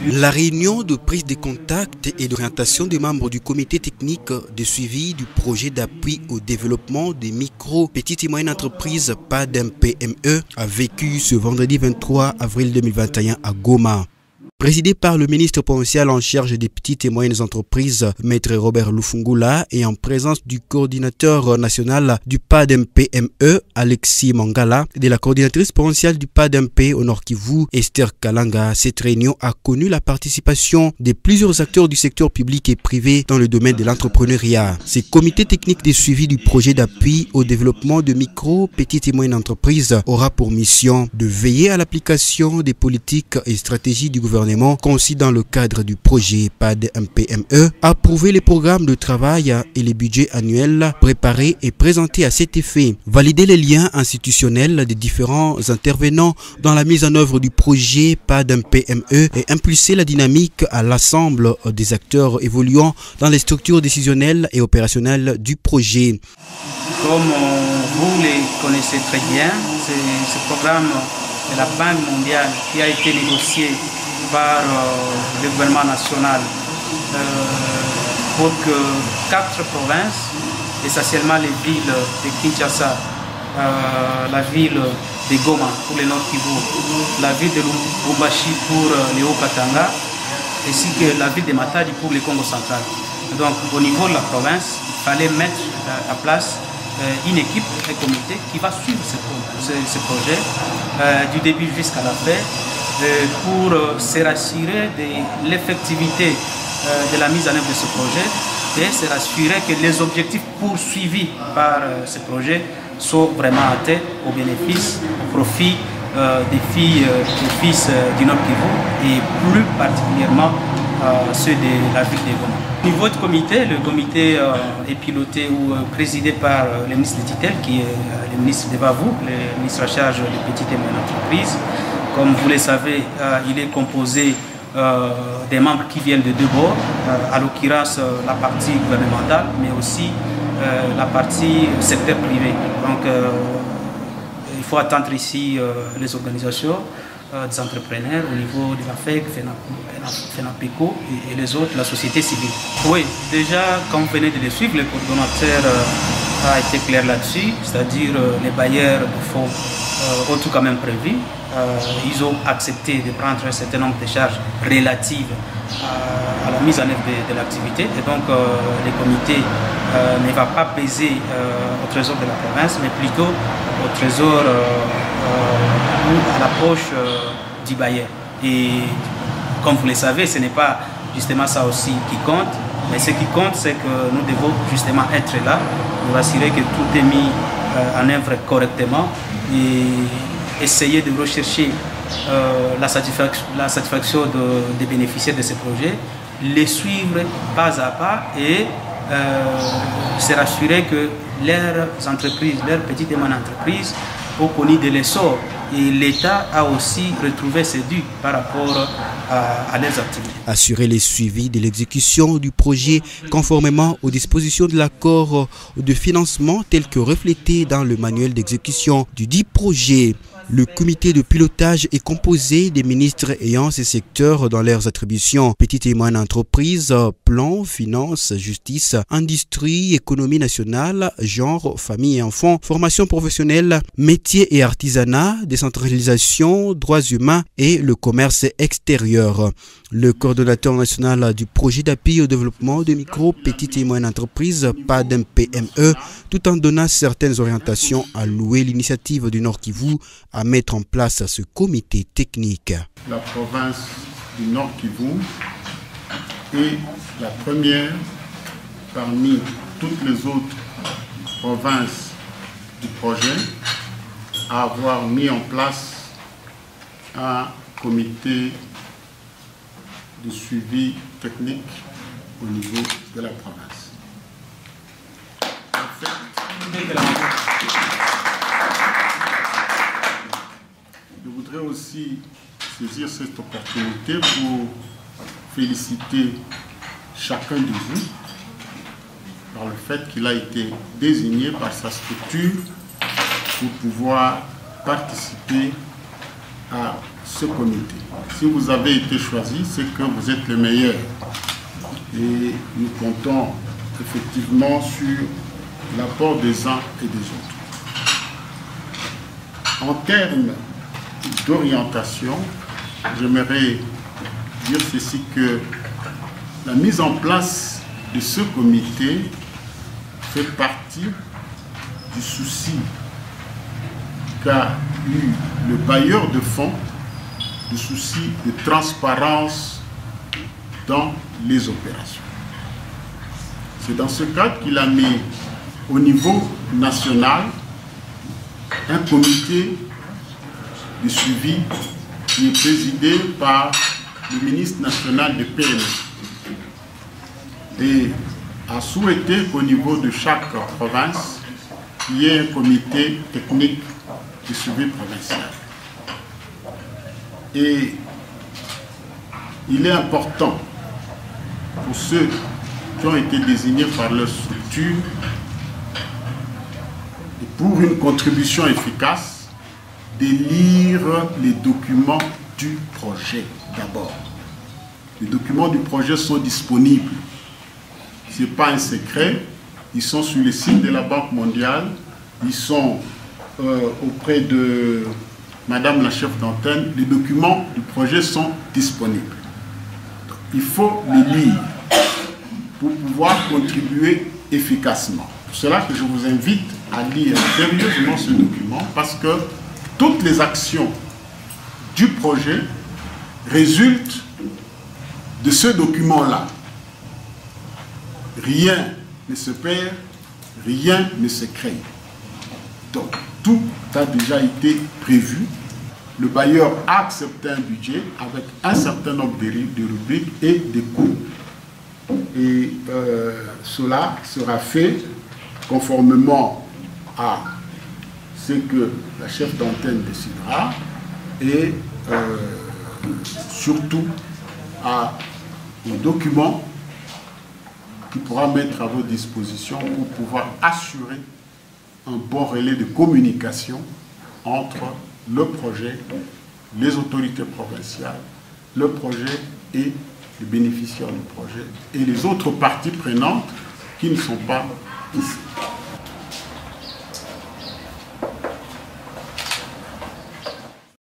La réunion de prise de contact et d'orientation des membres du comité technique de suivi du projet d'appui au développement des micro, petites et moyennes entreprises PADM-PME a vécu ce vendredi 23 avril 2021 à Goma. Présidé par le ministre provincial en charge des petites et moyennes entreprises, Maître Robert Lufungula, et en présence du coordinateur national du PADM-PME, Alexis Mangala, et de la coordinatrice provinciale du PADM-P au Nord Kivu, Esther Kalanga, cette réunion a connu la participation de plusieurs acteurs du secteur public et privé dans le domaine de l'entrepreneuriat. Ce comité technique de suivi du projet d'appui au développement de micro, petites et moyennes entreprises aura pour mission de veiller à l'application des politiques et stratégies du gouvernement conçu dans le cadre du projet PADM-PME, approuver les programmes de travail et les budgets annuels préparés et présentés à cet effet, valider les liens institutionnels des différents intervenants dans la mise en œuvre du projet PADM-PME et impulser la dynamique à l'ensemble des acteurs évoluant dans les structures décisionnelles et opérationnelles du projet. Comme vous les connaissez très bien, c'est ce programme de la Banque mondiale qui a été négocié par le gouvernement national pour que 4 provinces, essentiellement les villes de Kinshasa, la ville de Goma pour le Nord Kivu, la ville de Lubumbashi pour le Haut-Katanga, ainsi que la ville de Matadi pour le Congo central. Donc au niveau de la province, il fallait mettre à place une équipe, un comité qui va suivre ce projet du début jusqu'à la fin, pour se rassurer de l'effectivité de la mise en œuvre de ce projet et se rassurer que les objectifs poursuivis par ce projet sont vraiment atteints au bénéfice, au profit des filles et fils du Nord Kivu et plus particulièrement ceux de la ville de Goma. Au niveau du comité, le comité est piloté ou présidé par le ministre de tutelle qui est le ministre de Bavou, le ministre en charge des petites et moyennes entreprises. Comme vous le savez, il est composé des membres qui viennent de deux bords, à l'occurrence la partie gouvernementale, mais aussi la partie secteur privé. Donc il faut attendre ici les organisations des entrepreneurs au niveau de la FEC, FENAPECO et les autres, la société civile. Oui, déjà, comme vous venez de le suivre, le coordonnateur a été clair là-dessus, c'est-à-dire les bailleurs de fonds ont tout quand même prévu. Ils ont accepté de prendre un certain nombre de charges relatives à la mise en œuvre de l'activité. Et donc, le comité ne va pas peser au trésor de la province, mais plutôt au trésor ou à la poche du bailleur. Et comme vous le savez, ce n'est pas justement ça aussi qui compte, mais ce qui compte, c'est que nous devons justement être là pour assurer que tout est mis en œuvre correctement et essayer de rechercher la satisfaction des bénéficiaires de ces projets, les suivre pas à pas et se rassurer que leurs entreprises, leurs petites et moyennes entreprises ont connu de l'essor et l'État a aussi retrouvé ses dus par rapport à leurs activités. Assurer les suivis de l'exécution du projet conformément aux dispositions de l'accord de financement tel que reflété dans le manuel d'exécution du dit projet. Le comité de pilotage est composé des ministres ayant ces secteurs dans leurs attributions. Petites et moyennes entreprises, plan, finances, justice, industrie, économie nationale, genre, famille et enfants, formation professionnelle, métiers et artisanat, décentralisation, droits humains et le commerce extérieur. Le coordonnateur national du projet d'appui au développement de micro, petites et moyennes entreprises, PADM-PME, tout en donnant certaines orientations, a loué l'initiative du Nord Kivu à mettre en place ce comité technique. La province du Nord Kivu est la première parmi toutes les autres provinces du projet à avoir mis en place un comité de suivi technique au niveau de la province. En fait, je voudrais aussi saisir cette opportunité pour féliciter chacun de vous par le fait qu'il a été désigné par sa structure pour pouvoir participer à ce comité. Si vous avez été choisi, c'est que vous êtes le meilleur. Et nous comptons effectivement sur l'apport des uns et des autres. En termes d'orientation, j'aimerais dire ceci, que la mise en place de ce comité fait partie du souci qu'a eu le bailleur de fonds, du souci de transparence dans les opérations. C'est dans ce cadre qu'il a mis au niveau national un comité de suivi qui est présidé par le ministre national de PME et a souhaité qu'au niveau de chaque province, il y ait un comité technique de suivi provincial. Et il est important pour ceux qui ont été désignés par leur structure, et pour une contribution efficace, de lire les documents du projet d'abord. Les documents du projet sont disponibles. Ce n'est pas un secret. Ils sont sur le site de la Banque mondiale. Ils sont auprès de Madame la chef d'antenne. Les documents du projet sont disponibles. Donc, il faut les lire pour pouvoir contribuer efficacement. C'est pour cela que je vous invite à lire sérieusement ce document, parce que toutes les actions du projet résultent de ce document-là. Rien ne se perd, rien ne se crée. Donc, tout a déjà été prévu. Le bailleur a accepté un budget avec un certain nombre de rubriques et de coûts. Et cela sera fait conformément à ce que la chef d'antenne décidera et surtout à un document qui pourra mettre à votre disposition pour pouvoir assurer un bon relais de communication entre le projet, les autorités provinciales, le projet et les bénéficiaires du projet et les autres parties prenantes qui ne sont pas ici.